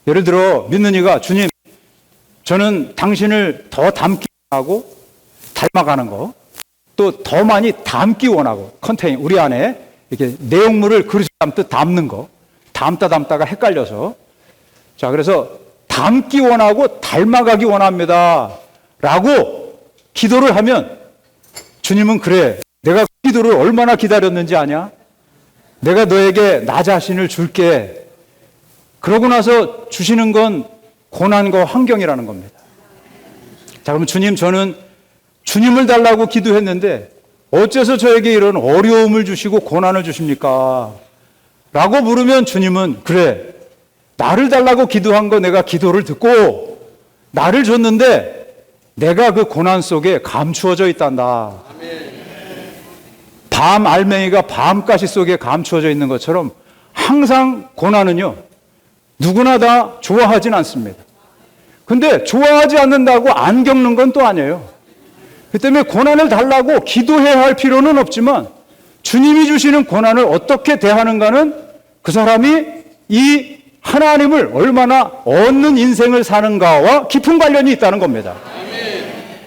예를 들어 믿는 이가 주님, 저는 당신을 더 닮기 원하고 닮아가는 거, 또 더 많이 담기 원하고 컨테이너, 우리 안에 이렇게 내용물을 그릇에 담듯 담는 거, 담다가 헷갈려서, 자, 그래서 담기 원하고 닮아가기 원합니다 라고 기도를 하면 주님은 그래, 내가 그 기도를 얼마나 기다렸는지 아냐? 내가 너에게 나 자신을 줄게. 그러고 나서 주시는 건 고난과 환경이라는 겁니다. 자, 그럼 주님, 저는 주님을 달라고 기도했는데 어째서 저에게 이런 어려움을 주시고 고난을 주십니까? 라고 물으면 주님은 그래, 나를 달라고 기도한 거 내가 기도를 듣고 나를 줬는데 내가 그 고난 속에 감추어져 있단다. 밤 알맹이가 밤가시 속에 감추어져 있는 것처럼 항상 고난은요, 누구나 다 좋아하진 않습니다. 근데 좋아하지 않는다고 안 겪는 건 또 아니에요. 그 때문에 고난을 달라고 기도해야 할 필요는 없지만 주님이 주시는 고난을 어떻게 대하는가는 그 사람이 이 하나님을 얼마나 얻는 인생을 사는가와 깊은 관련이 있다는 겁니다.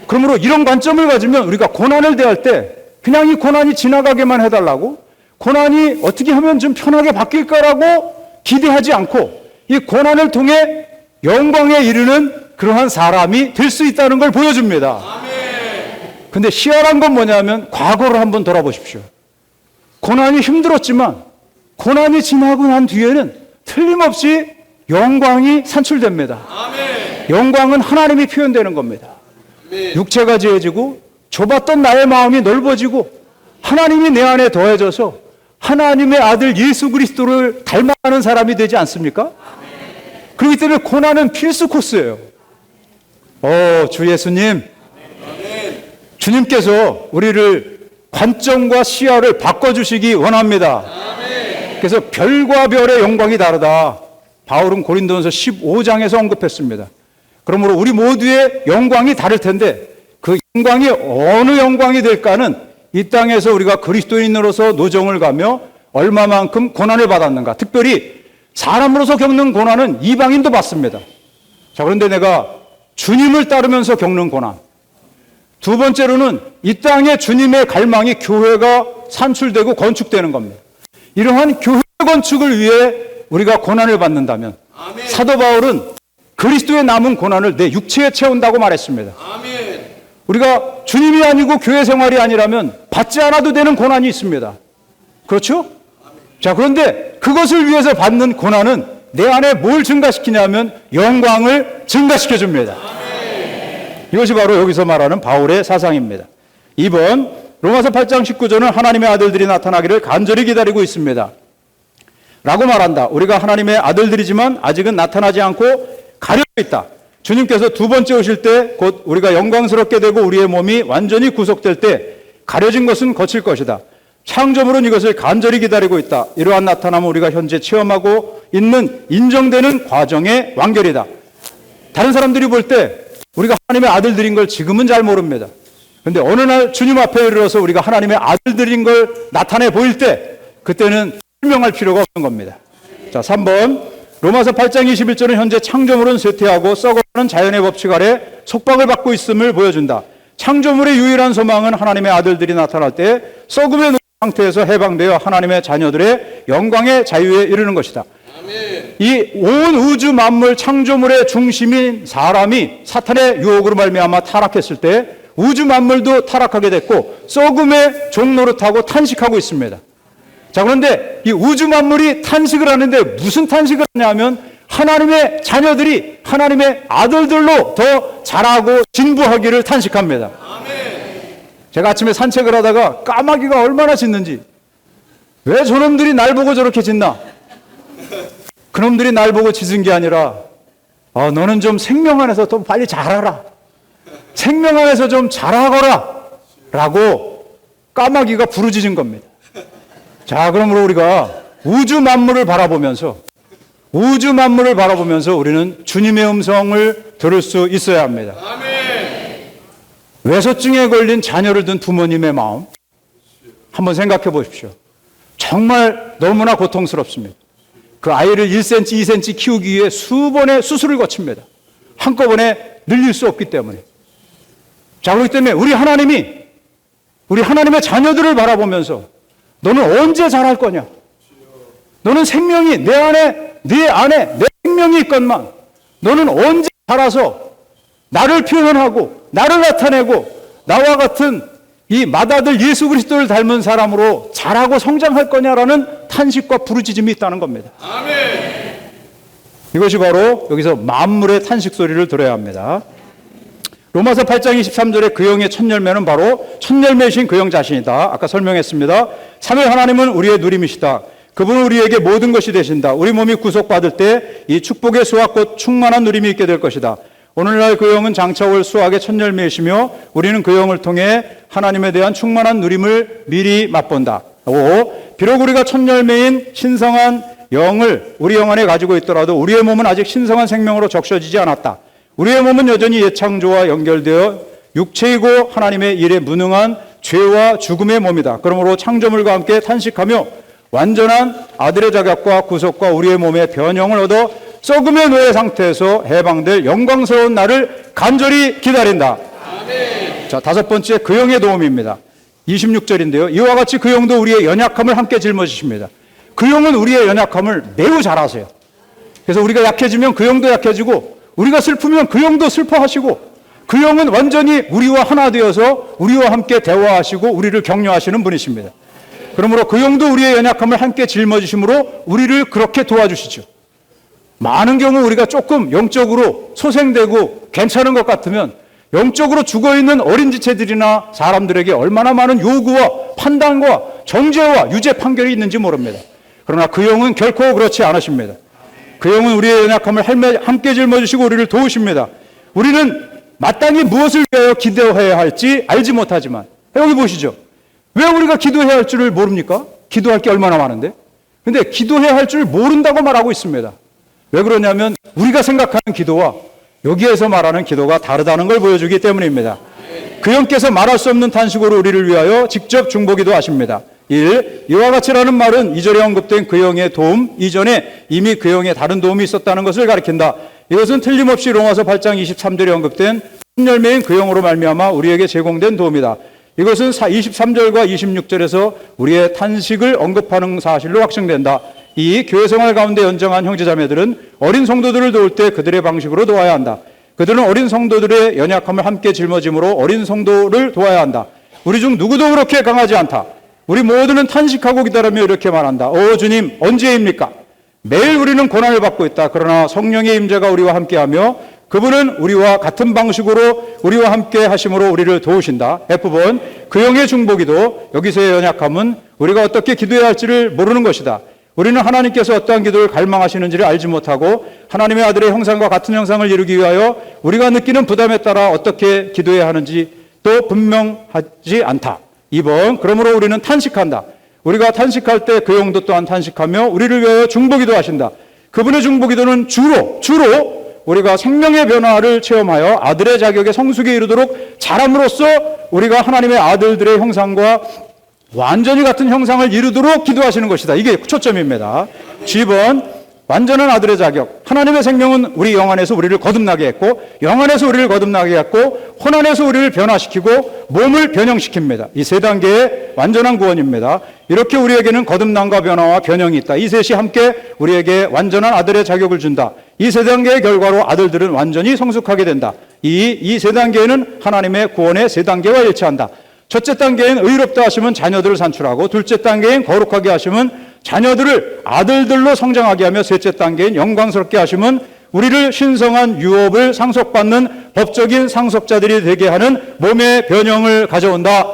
그러므로 이런 관점을 가지면 우리가 고난을 대할 때 그냥 이 고난이 지나가게만 해달라고, 고난이 어떻게 하면 좀 편하게 바뀔까라고 기대하지 않고 이 고난을 통해 영광에 이르는 그러한 사람이 될 수 있다는 걸 보여줍니다. 근데 희한한 건 뭐냐면 과거를 한번 돌아보십시오. 고난이 힘들었지만 고난이 지나고 난 뒤에는 틀림없이 영광이 산출됩니다. 영광은 하나님이 표현되는 겁니다. 육체가 지어지고 좁았던 나의 마음이 넓어지고 하나님이 내 안에 더해져서 하나님의 아들 예수 그리스도를 닮아가는 사람이 되지 않습니까? 그렇기 때문에 고난은 필수 코스예요. 주 예수님, 주님께서 우리를 관점과 시야를 바꿔주시기 원합니다. 그래서 별과 별의 영광이 다르다. 바울은 고린도전서 15장에서 언급했습니다. 그러므로 우리 모두의 영광이 다를 텐데 그 영광이 어느 영광이 될까는 이 땅에서 우리가 그리스도인으로서 노정을 가며 얼마만큼 고난을 받았는가. 특별히 사람으로서 겪는 고난은 이방인도 받습니다. 자, 그런데 내가 주님을 따르면서 겪는 고난, 두 번째로는 이 땅에 주님의 갈망이 교회가 산출되고 건축되는 겁니다. 이러한 교회 건축을 위해 우리가 고난을 받는다면 아멘. 사도 바울은 그리스도의 남은 고난을 내 육체에 채운다고 말했습니다. 아멘. 우리가 주님이 아니고 교회 생활이 아니라면 받지 않아도 되는 고난이 있습니다. 그렇죠? 자, 그런데 그것을 위해서 받는 고난은 내 안에 뭘 증가시키냐면 영광을 증가시켜 줍니다. 이것이 바로 여기서 말하는 바울의 사상입니다. 2번, 로마서 8장 19절은 하나님의 아들들이 나타나기를 간절히 기다리고 있습니다. 라고 말한다. 우리가 하나님의 아들들이지만 아직은 나타나지 않고 가려져 있다. 주님께서 두 번째 오실 때 곧 우리가 영광스럽게 되고 우리의 몸이 완전히 구속될 때 가려진 것은 거칠 것이다. 창조물은 이것을 간절히 기다리고 있다. 이러한 나타남은 우리가 현재 체험하고 있는 인정되는 과정의 완결이다. 다른 사람들이 볼 때 우리가 하나님의 아들들인 걸 지금은 잘 모릅니다. 그런데 어느 날 주님 앞에 이르러서 우리가 하나님의 아들들인 걸 나타내 보일 때 그때는 설명할 필요가 없는 겁니다. 자, 3번, 로마서 8장 21절은 현재 창조물은 쇠퇴하고 썩어가는 자연의 법칙 아래 속박을 받고 있음을 보여준다. 창조물의 유일한 소망은 하나님의 아들들이 나타날 때 썩음의 상태에서 해방되어 하나님의 자녀들의 영광의 자유에 이르는 것이다. 아멘. 이 온 우주 만물 창조물의 중심인 사람이 사탄의 유혹으로 말미암아 타락했을 때 우주 만물도 타락하게 됐고 썩음의 종노릇하고 탄식하고 있습니다. 자, 그런데 이 우주 만물이 탄식을 하는데 무슨 탄식을 하냐면 하나님의 자녀들이 하나님의 아들들로 더 자라고 진부하기를 탄식합니다. 제가 아침에 산책을 하다가 까마귀가 얼마나 짖는지, 왜 저놈들이 날 보고 저렇게 짖나? 그놈들이 날 보고 짖은 게 아니라 너는 좀 생명 안에서 더 빨리 자라라, 생명 안에서 좀 자라거라 라고 까마귀가 부르짖은 겁니다. 자, 그러므로 우리가 우주 만물을 바라보면서 우리는 주님의 음성을 들을 수 있어야 합니다. 외소증에 걸린 자녀를 둔 부모님의 마음 한번 생각해 보십시오. 정말 너무나 고통스럽습니다. 그 아이를 1cm, 2cm 키우기 위해 수번의 수술을 거칩니다. 한꺼번에 늘릴 수 없기 때문에. 자, 그렇기 때문에 우리 하나님의 자녀들을 바라보면서 너는 언제 자랄 거냐? 너는 생명이 네 안에 내 생명이 있건만 너는 언제 자라서 나를 표현하고 나를 나타내고 나와 같은 이 맏아들 예수 그리스도를 닮은 사람으로 자라고 성장할 거냐라는 탄식과 부르짖음이 있다는 겁니다. 아멘. 이것이 바로 여기서 만물의 탄식 소리를 들어야 합니다. 로마서 8장 23절에 그 영의 첫 열매는 바로 첫 열매이신 그 영 자신이다. 아까 설명했습니다. 삼위 하나님은 우리의 누림이시다. 그분은 우리에게 모든 것이 되신다. 우리 몸이 구속받을 때 이 축복의 수확 곧 충만한 누림이 있게 될 것이다. 오늘날 그 영은 장차 올 수확의 첫 열매이시며 우리는 그 영을 통해 하나님에 대한 충만한 누림을 미리 맛본다. 5. 비록 우리가 첫 열매인 신성한 영을 우리 영 안에 가지고 있더라도 우리의 몸은 아직 신성한 생명으로 적셔지지 않았다. 우리의 몸은 여전히 옛창조와 연결되어 육체이고 하나님의 일에 무능한 죄와 죽음의 몸이다. 그러므로 창조물과 함께 탄식하며 완전한 아들의 자격과 구속과 우리의 몸의 변형을 얻어 썩음의 노예 상태에서 해방될 영광스러운 날을 간절히 기다린다. 아멘. 자, 다섯 번째, 그 영의 도움입니다. 26절인데요. 이와 같이 그 영도 우리의 연약함을 함께 짊어지십니다. 그 영은 우리의 연약함을 매우 잘 아세요. 그래서 우리가 약해지면 그 영도 약해지고 우리가 슬프면 그 영도 슬퍼하시고 그 영은 완전히 우리와 하나 되어서 우리와 함께 대화하시고 우리를 격려하시는 분이십니다. 그러므로 그 영도 우리의 연약함을 함께 짊어지심으로 우리를 그렇게 도와주시죠. 많은 경우 우리가 조금 영적으로 소생되고 괜찮은 것 같으면 영적으로 죽어있는 어린 지체들이나 사람들에게 얼마나 많은 요구와 판단과 정죄와 유죄 판결이 있는지 모릅니다. 그러나 그 영은 결코 그렇지 않으십니다. 그 영은 우리의 연약함을 함께 짊어지시고 우리를 도우십니다. 우리는 마땅히 무엇을 위하여 기도해야 할지 알지 못하지만, 여기 보시죠. 왜 우리가 기도해야 할 줄을 모릅니까? 기도할 게 얼마나 많은데? 근데 기도해야 할 줄 모른다고 말하고 있습니다. 왜 그러냐면 우리가 생각하는 기도와 여기에서 말하는 기도가 다르다는 걸 보여주기 때문입니다. 그 영께서 말할 수 없는 탄식으로 우리를 위하여 직접 중보기도 하십니다. 1. 이와 같이라는 말은 2절에 언급된 그 영의 도움 이전에 이미 그 영의 다른 도움이 있었다는 것을 가리킨다. 이것은 틀림없이 로마서 8장 23절에 언급된 열매인 그 영으로 말미암아 우리에게 제공된 도움이다. 이것은 23절과 26절에서 우리의 탄식을 언급하는 사실로 확증된다. 이 교회 생활 가운데 연장한 형제자매들은 어린 성도들을 도울 때 그들의 방식으로 도와야 한다. 그들은 어린 성도들의 연약함을 함께 짊어짐으로 어린 성도를 도와야 한다. 우리 중 누구도 그렇게 강하지 않다. 우리 모두는 탄식하고 기다리며 이렇게 말한다. 오 주님, 언제입니까? 매일 우리는 고난을 받고 있다. 그러나 성령의 임재가 우리와 함께하며 그분은 우리와 같은 방식으로 우리와 함께 하심으로 우리를 도우신다. F번, 그 영의 중보기도, 여기서의 연약함은 우리가 어떻게 기도해야 할지를 모르는 것이다. 우리는 하나님께서 어떠한 기도를 갈망하시는지를 알지 못하고 하나님의 아들의 형상과 같은 형상을 이루기 위하여 우리가 느끼는 부담에 따라 어떻게 기도해야 하는지 또 분명하지 않다. 2번, 그러므로 우리는 탄식한다. 우리가 탄식할 때 그 영도 또한 탄식하며 우리를 위하여 중보기도 하신다. 그분의 중보기도는 주로 우리가 생명의 변화를 체험하여 아들의 자격에 성숙에 이르도록 자람으로써 우리가 하나님의 아들들의 형상과 완전히 같은 형상을 이루도록 기도하시는 것이다. 이게 초점입니다. G번, 완전한 아들의 자격. 하나님의 생명은 우리 영 안에서 우리를 거듭나게 했고, 영 안에서 우리를 거듭나게 했고, 혼 안에서 우리를 변화시키고 몸을 변형시킵니다. 이 세 단계의 완전한 구원입니다. 이렇게 우리에게는 거듭남과 변화와 변형이 있다. 이 셋이 함께 우리에게 완전한 아들의 자격을 준다. 이 세 단계의 결과로 아들들은 완전히 성숙하게 된다. 이 세 단계는 하나님의 구원의 세 단계와 일치한다. 첫째 단계인 의롭다 하시면 자녀들을 산출하고, 둘째 단계인 거룩하게 하시면 자녀들을 아들들로 성장하게 하며, 셋째 단계인 영광스럽게 하시면 우리를 신성한 유업을 상속받는 법적인 상속자들이 되게 하는 몸의 변형을 가져온다.